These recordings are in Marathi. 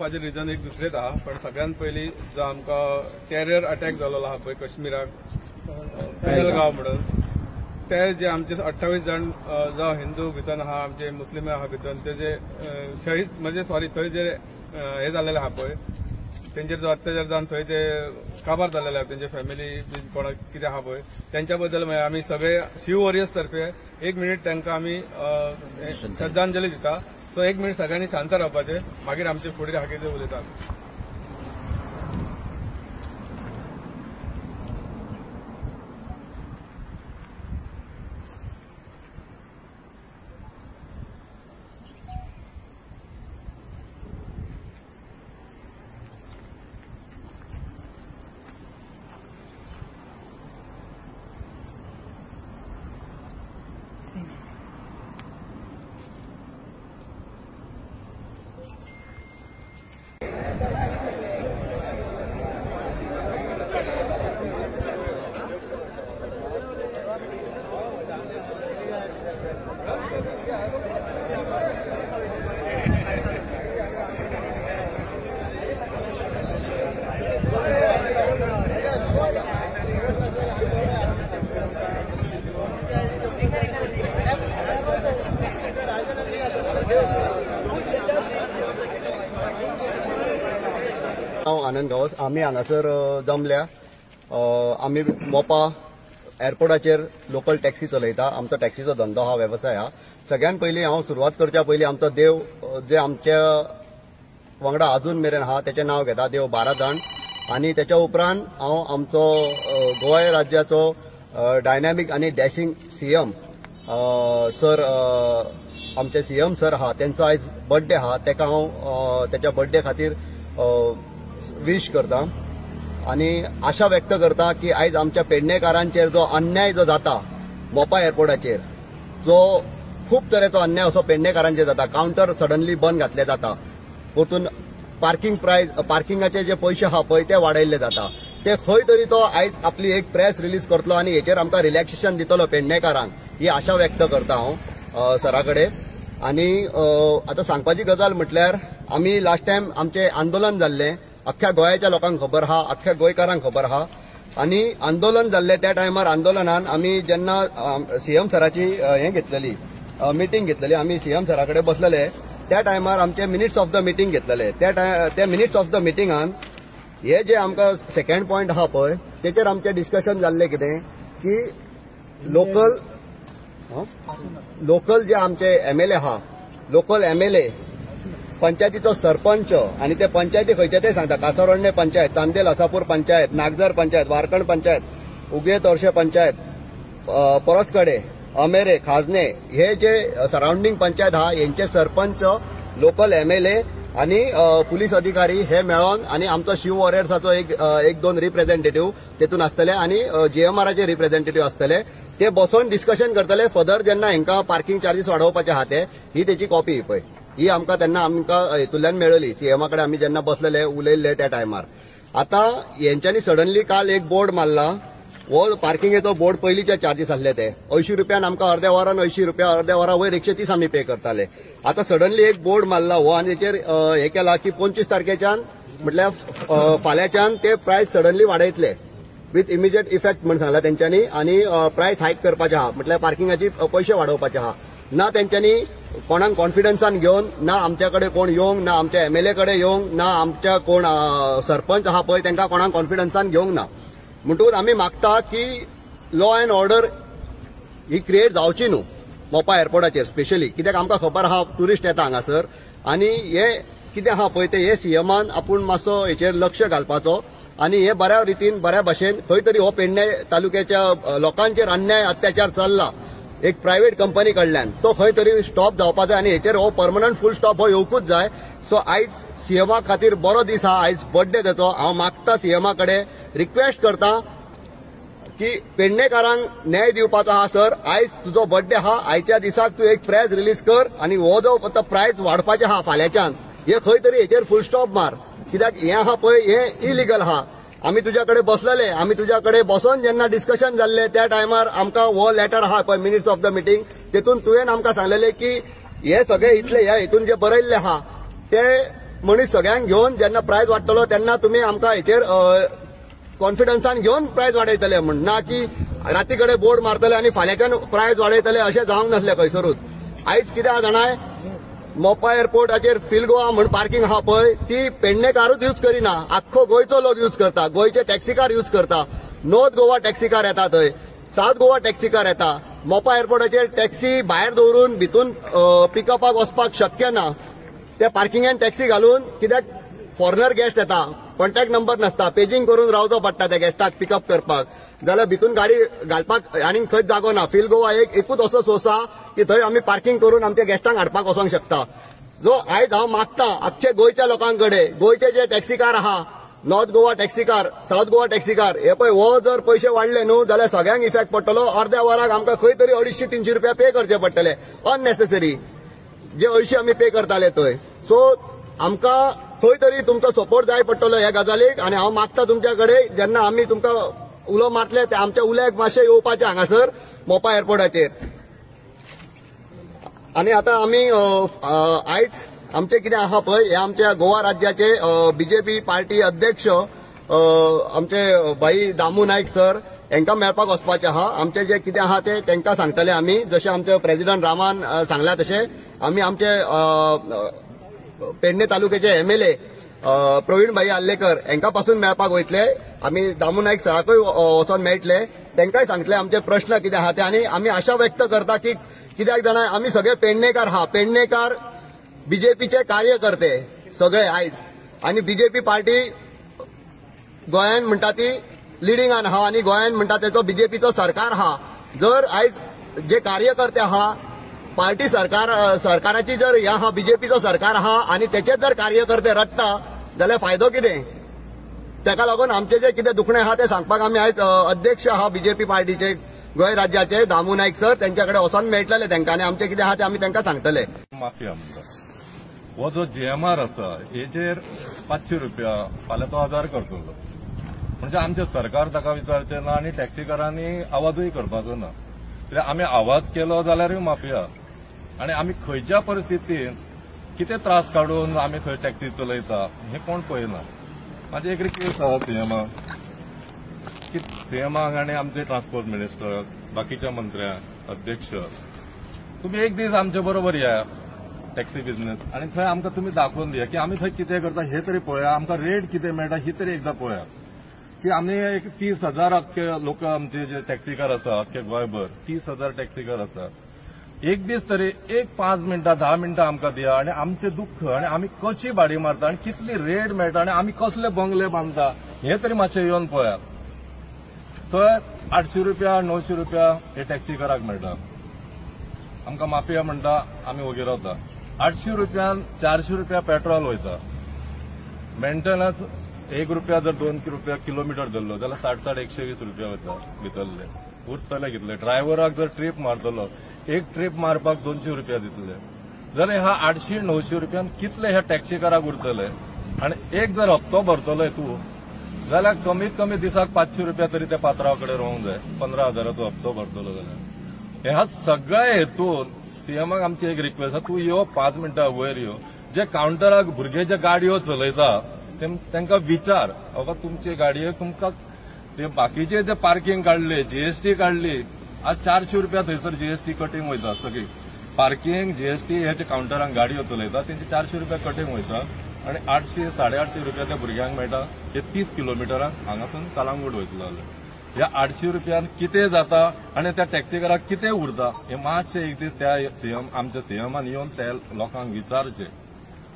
करपाचे रिजन एक दुसरेच आहा, पण सगळ्यात पयलीं जो आमकां टेरर अटॅक जाल्लो आहा पळय काश्मीराक पहलगांव म्हणून, ते जे आमचे 28 जण जो हिंदू भितर आहा, आमचे मुस्लिम आहा भितर, ते जे शहीद म्हणजे सॉरी थंय जे हे जाल्लेले आहा पळय, तेंचेर जो अत्याचार जावन थंय ते काबार जाल्लेले आहा, तेंचे फॅमिली बी कोणाक कितें आहा पळय, त्यांच्या बद्दल आमी सगळे शिव वॉरियर्स तर्फे 1 मिनिट तांकां आमी श्रद्धांजली दिता. सो 1 मिनिट सगळ्यांनी शांत रावपाचे, मागीर आमचे फुडें आहा कितें उलयतात. आनंद गावस. आम्ही हांगासर जमल्या. आम्ही मोपा एअरपोर्टाचेर लोकल टॅक्सी चलयता. आमचो टॅक्सीचो धंदो हा, व्यवसाय हा. सगळ्यात पयलीं हांव सुरवात करच्या पयलीं आमचो देव जे आमच्या वांगडा अजून मेरेन हा तेचें नांव घेता, देव बारादांड. आनी तेच्या उपरांत हांव आमचो गोंय राज्याचो डायनॅमीक आनी डॅशिंग सीएम सर, आमचे सीएम सर हा, तेंचो आयज बर्थडे हा. तेका हांव तेच्या बर्थडे खातीर विश करता आणि आशा व्यक्त करता की आयज आमच्या पेडणेकारांचेर जो अन्याय जो जाता मोपा एअरपोर्टाचेर, जो खूप तरेचो अन्याय असो पेडणेकारांचेर जाता. काउंटर सडनली बंद घातले जाता, परतून पार्किंगाचे जे पयशे आहा पळय ते वाडयल्ले जाता. ते खंय तरी तो आयज आपली एक प्रेस रिलीज करतलो आणि हेचेर आमकां रिलॅक्सेशन दितलो पेडणेकारांक, ही आशा व्यक्त करता हांव सरा कडेन. आणि आता सांगपाची गजाल म्हटल्यार आमी लास्ट टायम आमचे आंदोलन जाल्लें, अख्ख्या गोंयाच्या लोकांक खबर आहा, अख्ख्या गोंयकारांक खबर आहा. आणि आंदोलन जाल्लें त्या टायमार आंदोलनान आमी जेन्ना सीएम सराची घेतलेली मिटींग घेतलेली, आमी सीएम सरा कडेन बसलेले, त्या टायमार आमचे मिनिट्स ऑफ द मिटींग घेतलेले. त्या मिनिट्स ऑफ द मिटींगान हे जे आमकां सेकंड पॉयंट आहा पळय तेचेर आमचे डिस्कशन जाल्लें कितें की लोकल जे आमचे एमएलए आहा, लोकल एमएलए, पंचायतीचो सरपंच आणि ते पंचायती खंयचे ते सांगता. कासारवडणे पंचायत, चांदेल आसापूर पंचायत, नागझर पंचायत, वारकण पंचायत, उगये तोरशे पंचायत, परसकडे, अमेरे, खाजने, हे जे सराउंडिंग पंचायत आहा यांचे सरपंच, लोकल एमएलए आणि पुलीस अधिकारी हे मेळोन आणि आमचो शिव वॉरियर्साचो एक दोन रिप्रेझेंटेटिव्ह तेतून आसतले आणि जीएमआरचे रिप्रेझेंटेटिव्ह आसतले. ते बसून डिस्कशन करतले फर्दर जेन्ना हांकां पार्किंग चार्जीस वाडोवपाचे आहा ते. ही तेची कॉपी पळय, ही आमकां तेन्ना हेतूंतल्यान मेळ्ळी. सीएमा कडेन आमी जेन्ना बसलेले उलयल्ले त्या टायमार. आता हेंच्यांनी सडनली काल एक बोर्ड मारला, हो पार्किंगेचो बोर्ड पयलींचे चार्जीस आसले ते 80 रुपयान आमकां अर्द्या वरान 80 रुपया, अर्द्या वरा वयर 130 आमी पे करताले. आता सडनली एक बोर्ड मारला हो आनी तेचेर हे केला की 25 तारखेच्यान म्हटल्यार फाल्यांच्यान ते प्रायस सडनली वाडयतले विथ इमिजिएट इफेक्ट म्हणून सांगला तेंच्यांनी. आणि प्रायस हायक करपाचे आहा, म्हटल्यार पार्किंगाचे पयशे वाडोवपाचे आहा. ना तेंच्यांनी कोणाक कॉन्फिडन्सान घेवन, ना आमच्या कडेन कोण येवंक, ना आमच्या एमएलए कडेन येवंक, ना आमच्या कोण सरपंच आहा पळय तांकां कोणाक कॉन्फिडन्सान घेवंक ना. म्हणटकूच आमी मागता की law and order he create जावची न्हू मोपा एअरपोर्टाचेर स्पेशली. कित्याक आमकां खबर आहा टुरिस्ट येता हांगासर आणि हे कितें आहा पळय ते हे सीएमान आपूण मातसो हेचेर लक्ष घालपाचो आणि हे बऱ्या रितीन बऱ्या भाशेन खंय तरी हो पेडणे तालुक्याच्या लोकांचेर अन्याय अत्याचार चल्ला एक प्रायव्हेट कंपनी कडल्यान, तो खंय तरी स्टॉप जावपा जाय आणि हेचेर हो परमनंट फुल स्टॉप हो येवकूच जाय. सो आयज सीएमा खातीर बरो दीस आहा, आयज बर्थडे तेचो. हांव मागता सीएमा कडेन, रिक्वेस्ट करता की पेडणेकारांक न्याय दिवपाचो आहा. सर आयज तुजो बर्थडे आहा, आयच्या दिसाक तूं एक प्रेस रिलीज कर आणि हो जो प्रायस वाडपाचे आहा फाल्यांच्यान, हे खंय तरी हेचेर फुल स्टॉप मार. कित्याक हें आहा पळय हें इलिगल आहा. आमी तुज्या कडेन बसलेले, आमी तुज्या कडेन बसून जेन्ना डिस्कशन जाल्ले त्या टायमार आमकां हो लेटर आहा पळय मिनिट्स ऑफ द मिटींग, तेतून तुवें आमकां सांगलेलें की हे सगळे इतले ह्या हितून जे बरयल्ले आहा ते मनीस सगळ्यांक घेवन जेन्ना प्रायज वाडटलो तेन्ना तुमी आमकां हेचेर कॉन्फिडन्सान घेवन प्रायज वाडयतले म्हण ना की राती कडेन बोर्ड मारतले आनी फाल्यांच्यान प्रायज वाडयतले अशें जावंक नासलें खंयसरूच. आयज कित्याक जाणाय मोपा एअरपोर्टाचेर फील गोवा म्हण पार्किंग आहा पळय ती पेडणेकारूच यूज करिना, आख्खो गोंयचो लोक यूज करता, गोंयचे टॅक्सीकार यूज करता. नॉर्थ गोवा टॅक्सीकार येता थंय, साउथ गोवा टॅक्सीकार येता. मोपा एअरपोर्टाचेर टॅक्सी भायर दवरून भितून पिकअपाक वचपाक शक्य ना. ते पार्किंगान टॅक्सी घालून कित्याक फॉरेनर गेस्ट येता, कॉन्टॅक्ट नंबर नासता, पेजिंग करून रावचो पडटा त्या गेस्टाक पिकअप करपाक, जाल्यार भितून गाडी घालपाक आनीक खंयच जागो ना. फील गोवा एकूच असो सोर्स आहा की थंय आमी पार्किंग करून आमच्या गेस्टांक हाडपाक वचोंक शकता. जो आयज हांव मागता आख्खे गोंयच्या लोकांकडे, गोंयचे जे टॅक्सीकार आहा, north Goa taxi car, south Goa taxi car, हे पळय हो जर पयशे वाडले न्हू जाल्यार सगळ्यांक इफेक्ट पडटलो. अर्द्या वराक आमकां खंय तरी 250-300 रुपया पे करचे पडटले अननेसेसरी, जे 80 आमी पे करताले थंय. सो आमकां खंय तरी तुमचो सपोर्ट जाय पडटलो ह्या गजालीक. आनी हांव मागता तुमच्या कडेन जेन्ना आमी तुमकां उलो मारतले ते आमच्या उल्याक मातशें येवपाचें हांगासर मोपा एअरपोर्टाचेर. आनी आतां आमी आयज आमचे कितें आहा पळय हे आमच्या गोवा राज्याचे बीजेपी पार्टी अध्यक्ष आमचे भाई दामू नायक सर हांकां मेळपाक वचपाचें आहा. आमचे जे कितें आहा ते तांकां सांगतले आमी, जशें आमचे प्रेसिडेंट रामान सांगला तशें आमी आमचे पेडणे तालुक्याचे एमएलए प्रवीण भाई आल्लेकर हांकां पासून मेळपाक वयतले. आमी दामू नायक सराकूय वचोन मेळटले, तांकांय सांगतले आमचे प्रश्न कितें आहा ते. आनी आमी आशा व्यक्त करता की कित्याक जाणा आमी सगळे पेडणेकार आहा, पेडणेकार बीजेपीचे कार्यकर्ते सगळे आयज, आनी बीजेपी पार्टी गोंयान म्हणटा ती लिडिंगान आहा आनी गोंयान म्हणटा तेचो बीजेपीचो सरकार आहा. जर आयज जे कार्यकर्ते आहा पार्टी सरकाराची जर ह्या आहा बीजेपीचो सरकार आहा आनी तेचेच जर कार्यकर्ते रडटा जाल्यार फायदो कितें? ताका लागून आमचे जे कितें दुखणें आहा ते सांगपाक आमी आयज अध्यक्ष आहा बीजेपी पार्टीचे गोंय राज्याचे दामू नायक सर त्यांच्या कडेन वचोन मेळटले तांकां आनी आमचे कितें आहा ते आमी तांकां सांगतले. माफिया म्हणटा हो जो जीएमआर आसा हेचेर 500 रुपया फाल्यां तो 1000 करतलो. म्हणजे आमचे सरकार ताका विचारचें ना आनी टॅक्सीकारांनी आवाजूय करपाचो ना. कित्याक आमी आवाज केलो जाल्यारूय माफिया. आनी आमी खंयच्या परिस्थितीन कितें त्रास काडून आमी खंय टॅक्सी चलयता हें कोण पळयना. म्हाजी एक रिक्वेस्ट आहा सीएमाक आनी आमचे ट्रान्सपोर्ट मिनिस्टर, बाकीच्या मंत्र्यांक, अध्यक्ष, तुम्ही एक दीस आमचे बरोबर या टॅक्सी बिझनेस आनी थंय आमकां तुमी दाखोवन दिया की आमी थंय कितें करता हे तरी पळया, आमकां रेट कितें मेळटा ही तरी एकदां पळया. की आमी एक 30,000 अख्खे लोक आमचे जे टॅक्सीकार आसा अख्खे गोंयभर 30,000 टॅक्सीकार आसा. एक दीस तरी 5 मिनटां 10 मिनटां आमकां दिया आनी आमचे दुख्ख आनी आमी कशी भाडी मारता आनी कितली रेट मेळटा आनी आमी कसले बंगले बांदता हे तरी मातशें येवन पळयात. थंय 800 रुपया 900 रुपया हे टॅक्सीकाराक मेळटा. आमकां माफिया म्हणटा आमी वगैरे रावता. 800 रुपयान 400 रुपया पेट्रोल वयता. मेंटेनन्स 1 रुपया जर 2 रुपया किलोमीटर धरलो जाल्यार 60-120 रुपया वयता भितरले. उरतले कितले? ड्रायव्हराक जर ट्रीप मारतलो एक ट्रीप मारपाक 200 रुपया दितले जाल्यार ह्या 800-900 रुपयान कितले ह्या टॅक्सीकाराक उरतले. आनी एक जर हप्तो भरतलोय तूं जाल्यार कमीत कमी दिसाक 500 रुपया तरी त्या पात्रावा कडेन रोवंक जाय. 15,000चो हप्तो भरतलो जाल्यार ह्या सगळ्या हेतून सीएमाक आमची एक रिक्वेस्ट आहा, तूं यो 5 मिनटां वयर यो. जे काउंटराक भुरगे जे गाडयो चलयता तांकां विचार, बाबा तुमचे गाडयेक तुमकां ते बाकीचे जे पार्किंग काडले, जीएसटी काडली, आज 400 रुपया थंयसर जीएसटी कटींग वयता. सगळी पार्किंग जीएसटी ह्याच्या काउंटरांक गाडयो चलयता तेंचे 400 रुपया कटींग वयता आनी 800-850 रुपया त्या भुरग्यांक मेळटा. हे 30 किलोमिटरांक हांगासून कलंगूट वयतलो जाल्यार ह्या 800 रुपयान कितें जाता आनी त्या टॅक्सीकाराक कितें उरता हे मातशें एक दीस त्या आमच्या सीएमान येवन त्या लोकांक विचारचे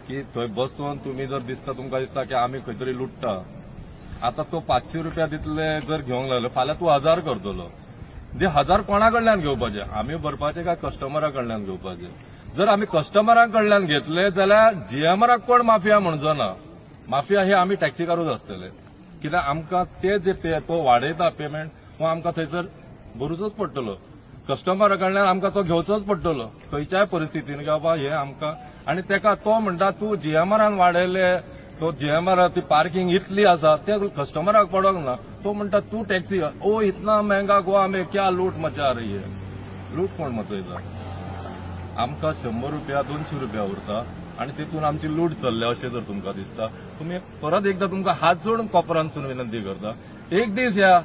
की थंय बसून तुमी जर तुमकां दिसता की आमी खंय तरी लुट्टा. आतां तो 500 रुपया दितले जर घेवंक लागलो फाल्यां तूं 1000 करतलो. 1000 कोणा कडल्यान घेवपाचे? आमी भरपाचे काय कस्टमरा कडल्यान घेवपाचे? जर आमी कस्टमरा कडल्यान घेतले जाल्यार जीएमआराक कोण माफिया म्हणचो ना. माफिया हे आमी टॅक्सीकारूच आसतले. कित्याक आमकां ते जे तो वाडयता पेमेंट हो आमकां थंयसर भरूचोच पडटलो. कस्टमरा कडल्यान आमकां तो घेवचोच पडटलो खंयच्याय परिस्थितीन की बाबा हे आमकां. आनी तेका तो म्हणटा तूं जीएमआरान वाडयले, तो जीएमआर ती पार्किंग इतली आसा ते कस्टमराक पडोंक ना. तो म्हणटा तूं टॅक्सी ओ इतना महंगा गोवा में क्या लूट मचा रही है. लूट कोण मचयता? आमकां 100 रुपया 200 रुपया उरता आणि तितून आमची लूट चल्ले अशें जर तुमकां दिसता तुम्ही परत एकदा तुमकां हात जोडून कोपरांसून विनंती करता, एक दीस या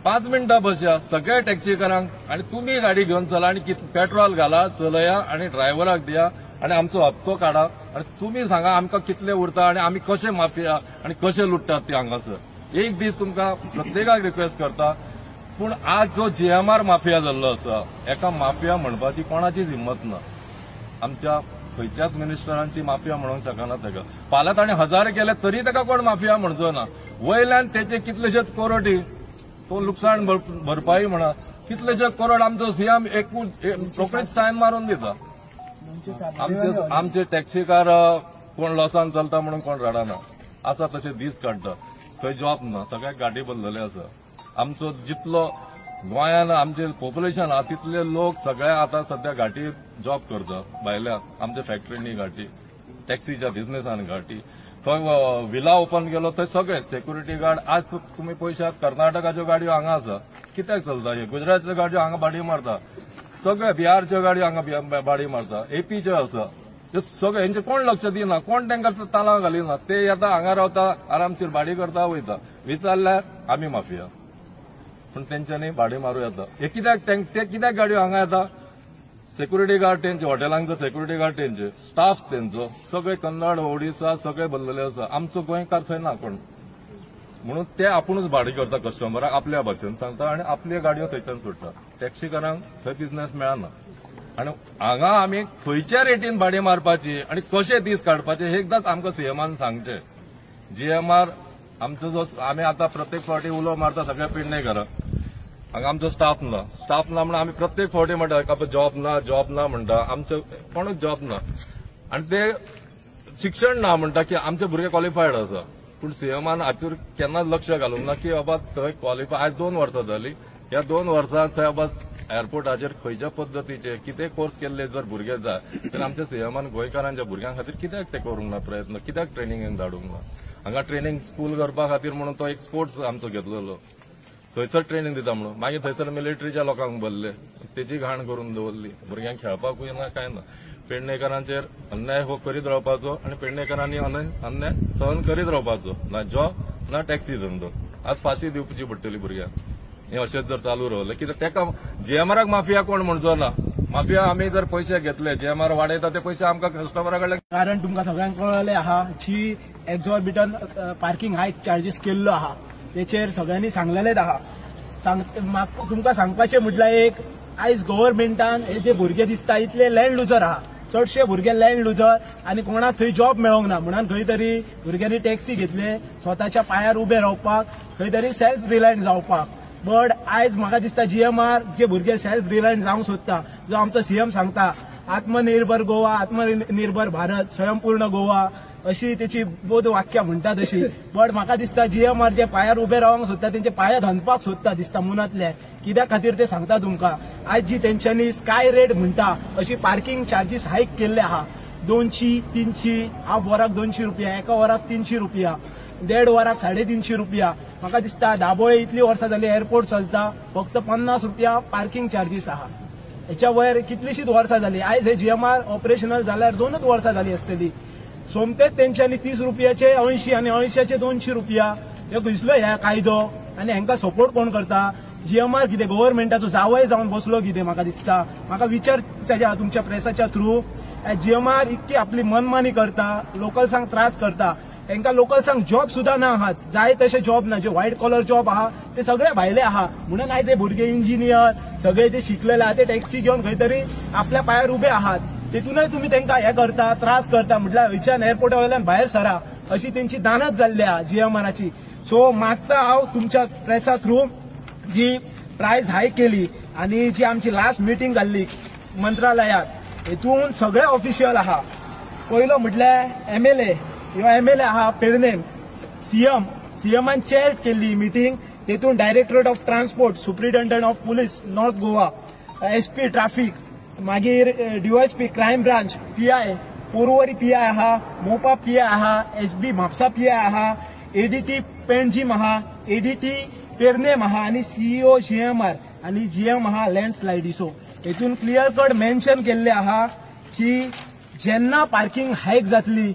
5 मिनटां बसया सगळ्या टॅक्सीकारांक आणि तुम्ही गाडी घेवन चला आणि पेट्रोल घाला, चलया आणि ड्रायव्हराक दिया आणि आमचो हप्तो काढा आणि तुम्ही सांगा आमकां कितले उरता आणि आमी कशे माफिया आणि कशे लुटतात ते हांगासर. एक दीस तुमकां प्रत्येकाक रिक्वेस्ट करता. पूण आज जो GMR माफिया जाल्लो आसा एका माफिया म्हणपाची कोणाचीच हिम्मत ना. आमच्या खंयच्याच मिनिस्टरांची माफिया म्हणूंक शकना ताका. फाल्यां ताणें 1000 केले तरी ताका कोण माफिया म्हणचो ना. वयल्यान तेचे कितलेशेच कोरोडी तो लुकसाण भरपाई म्हणा कितलेशे करोड आमचो सीएम एकूण रोखडीच सायन मारून दिता. आमचे टॅक्सीकार कोण लॉसान चलता म्हणून कोण रडाना. आसा तशे दीस काडटा. थंय जॉब ना, सगळ्याक गाडी बदलले आसा. आमचो जितलो गोंयान आमचे पॉप्युलेशन आहा तितले लोक सगळे आता सध्या घाटी जॉब करता. भायल्या आमच्या फॅक्टरीनी घाटी, टॅक्सीच्या बिझनेसान घाटी. थंय विला ओपन केलो थंय सगळे सेक्युरिटी गार्ड. आज तुम्ही पळयशात कर्नाटकाच्यो गाडयो हांगा आसा. कित्याक चलता हे? गुजरातच्यो गाडयो हांगा भाडी मारता. सगळे बिहारच्यो गाडयो हांगा भाडी मारता. APच्यो आसा. हे सगळे हेंचे कोण लक्ष दिना, कोण तांकां तालाव घालिना. ते येता हांगा रावता आरामशीर भाडी करता वयता. विचारल्यार आमी माफिया. पण तेंच्यांनी भाडी मारूं येता. हे कित्याक गाडयो हांगा येता? सेक्युरिटी गार्ड तेंचे, हॉटेलांचो सेक्युरिटी गार्ड तेंचे, स्टाफ तेंचो, सगळे कन्नड ओडिसा सगळे भरलेले आसा. आमचो गोंयकार थंय ना कोण. म्हणून ते आपुणूच भाडी करता कस्टमराक आपल्या भाशेन सांगता आणि आपल्यो गाडयो थंयच्यान सोडटा. टॅक्सीकारांक थंय बिझनेस मेळना. आणि हांगा आमी खंयच्या रेटीन भाडी मारपाची आणि कशे दीस काडपाचे हे एकदांच आमकां सीएमान सांगचे. GMR आमचो जो आमी आतां प्रत्येक फावटी उलो मारता सगळ्या पेडणेकारांक. हांगा आमचो स्टाफ ना म्हणून आमी प्रत्येक फावटी म्हणटा जॉब ना म्हणटा. आमचो कोणूच जॉब ना आणि ते शिक्षण ना म्हणटा की आमचे भुरगे क्वॉलिफायड आसा. पूण सीएमान हातूर केन्नाच लक्ष घालूंक ना की बाबा थंय क्वॉलिफाय. आज 2 वर्सां जाली. ह्या 2 वर्सांत थंय बाबा एअरपोर्टाचेर खंयच्या पद्दतीचे कितें कोर्स केल्ले जर भुरगे जाय तर आमच्या सीएमान गोंयकारांच्या भुरग्यां खातीर कित्याक ते करूंक ना प्रयत्न, कित्याक ट्रेनिंगेक धाडूंक ना. हांगा ट्रेनिंग स्कूल करपा खातीर म्हणून तो एक स्पोर्ट्स आमचो घेतलेलो. थंयसर ट्रेनिंग दिता म्हणून मागीर थंयसर मिलिटरीच्या लोकांक भरले. तेची घाण करून दवरली. भुरग्यांक खेळपाकूय ना काय ना. पेडणेकारांचेर अन्याय हो करीत रावपाचो आणि पेडणेकारांनी अन्याय सहन करीत रावपाचो. ना जॉब ना टॅक्सी धंदो. आज फाशी दिवची पडटली भुरग्यांक. हे अशेंच जर चालू रावलें कित्याक तेका GMRाक माफिया कोण म्हणचो ना. माफिया आमी जर पयशे घेतले GMR वाडयता ते पयशे आमकां कस्टमरा कडल्यान. कारण तुमकां सगळ्यांक कळलें आहा जी एक्झॉर्बिटंट पार्किंग हायक चार्जीस केल्लो आहा तेचेर सगळ्यांनी सांगलेलेच आहा. तुमकां सांगपाचें म्हटल्यार एक आयज गव्हर्नमेंटान हे जे भुरगे दिसता इतले लँड लुजर आहा. चडशे भुरगे लँड लुजर आणि कोणाक थंय जॉब मेळोंक ना म्हणून खंय तरी भुरग्यांनी टॅक्सी घेतले स्वताच्या पांयार उबे रावपाक, खंय तरी सेल्फ रिलायंट जावपाक. बट आयज म्हाका दिसता GMR जे भुरगे सेल्फ रिलायंट जावंक सोदता, जो आमचो सीएम सांगता आत्मनिर्भर गोवा, आत्मनिर्भर भारत, स्वयंपूर्ण गोवा अशी तेची बोध वाक्या म्हणटात अशी. बट म्हाका दिसता GMR जे पांयार उबे रावंक सोदता तेंचे पांये धंदपाक सोदता दिसता मनांतले. कित्याक खातीर ते सांगता तुमकां आयज जी तेंच्यांनी स्काय रेट म्हणटा अशी पार्किंग चार्जीस हायक केल्ले आहा. 200, 300, हाफ वराक 200 रुपया, एका वराक 300 रुपया, 1.5 वराक 350 रुपया. म्हाका दिसता दाबोळे इतली वर्सां जाली एअरपोर्ट चलता फक्त 50 रुपया पार्किंग चार्जीस आहा. हेच्या वयर कितलीशीच वर्सां जाली. आयज हे GMR ऑपरेशनल जाल्यार 2च वर्सां जाली आसतली. सोमतेच तेंच्यांनी 30 रुपयाचे 80 आणि 80चे 200 रुपया. हे घुसलो ह्या कायदो आणि हांकां सपोर्ट कोण करता? GMR कितें गव्हर्नमेंटाचो जावय जावन बसलो कितें म्हाका दिसता. म्हाका विचारचे तुमच्या प्रेसाच्या थ्रू GMR इतकी आपली मनमानी करता, लोकल्सांक त्रास करता. हांकां लोकल्सांक जॉब सुद्धा ना आहात. जाय तशे जॉब ना. जे व्हाईट कॉलर जॉब आहा ते सगळे भायले आहा. म्हणून आयज हे भुरगे इंजिनियर सगळे जे शिकलेले आहा ते टॅक्सी घेवन खंय तरी आपल्या पांयार उबे आहात. तेतूनय तुम्ही तांकां हे करता, त्रास करता. म्हटल्यार हयच्यान एअरपोर्टा वयल्यान भायर सरा अशी तेंची दानत जाल्ली आहा GMRाची. सो मागता हांव तुमच्या प्रेसा थ्रू जी प्रायस हायक केली आणि जी आमची लास्ट मिटींग जाल्ली मंत्रालयात हेतून सगळे ऑफिशियल आहा. पयलो म्हटल्यार MLA ह्यो MLA आहा पेडणे. सीएमान चेअर केल्ली मिटींग. तेतून directorate of transport, superintendent of police north Goa, SP traffic, मागीर DYSP crime branch, PI Porvorim PI आहा, मोपा PI आहा, SB म्हापसा PI आहा, ADT पेणजीम आहा, ADT पेरनेम आहा आणि CEO GMR आणि GM आहा लँडस्लायडीसो. हेतून क्लियर कट मेन्शन केल्ले आहा की जेन्ना पार्किंग हायक जातली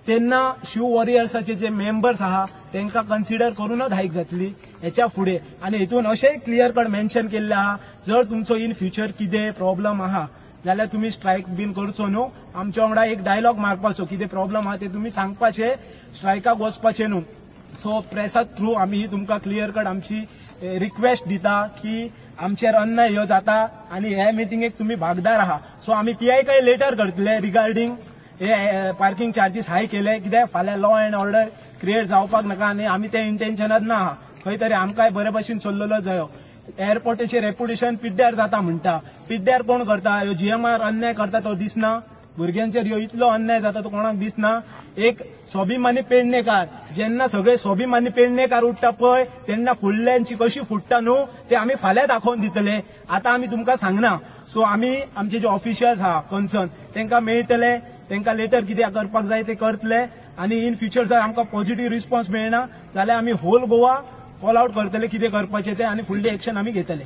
तेन्ना शिव वॉरियर्साचे जे मेंबर्स आहा तांकां कन्सिडर करूनच हायक जातली हेच्या फुडें. आनी हेतून अशेंय क्लियर कट मेन्शन केल्लें आहा जर तुमचो इन फ्युचर कितें प्रॉब्लम आहा जाल्यार तुम्ही स्ट्रायक बीन करचो न्हू. आमच्या वांगडा एक डायलॉग मारपाचो कितें प्रॉब्लम आहा ते तुम्ही सांगपाचे, स्ट्रायकाक वचपाचें न्हू. सो प्रेसा थ्रू आमी तुमकां क्लियर कट आमची रिक्वेस्ट दिता की आमचेर अन्याय ह्यो जाता आनी हे मिटिंगेक तुम्ही भागदार आहा. सो आमी PI लेटर करतले रिगार्डिंग हे पार्किंग चार्जीस हाय केले कित्याक फाल्यां लॉ अँड ऑर्डर क्रिएट जावपाक नाका आनी आमी ते इंटेन्शनात ना आहा. खंय तरी आमकांय बरे भशेन चल्लेलो जायो. एअरपोर्टाचे रेप्युटेशन पिड्ड्यार जाता म्हणटा. पिड्ड्यार कोण करता? ह्यो GMR अन्याय करता तो दिसना? भुरग्यांचेर ह्यो इतलो अन्याय जाता तो कोणाक दिसना? एक स्वाभिमानी पेडणेकार जेन्ना सगळे स्वाभिमानी पेडणेकार उठता पळय तेन्ना फुडल्यांची कशी फुटता न्हू ते आमी फाल्यां दाखोवन दितले. आतां आमी तुमकां सांगना. सो आमी आमचे जे ऑफिशियल्स आहा कन्सर्न तांकां मेळटले, तांकां लेटर कितें करपाक जाय ते करतले आनी इन फ्युचर जर आमकां पॉझिटिव्ह रिस्पॉन्स मेळना जाल्यार आमी होल गोवा कॉल आउट करतले कितें करपाचें तें आनी फुडली एक्शन आमी घेतले.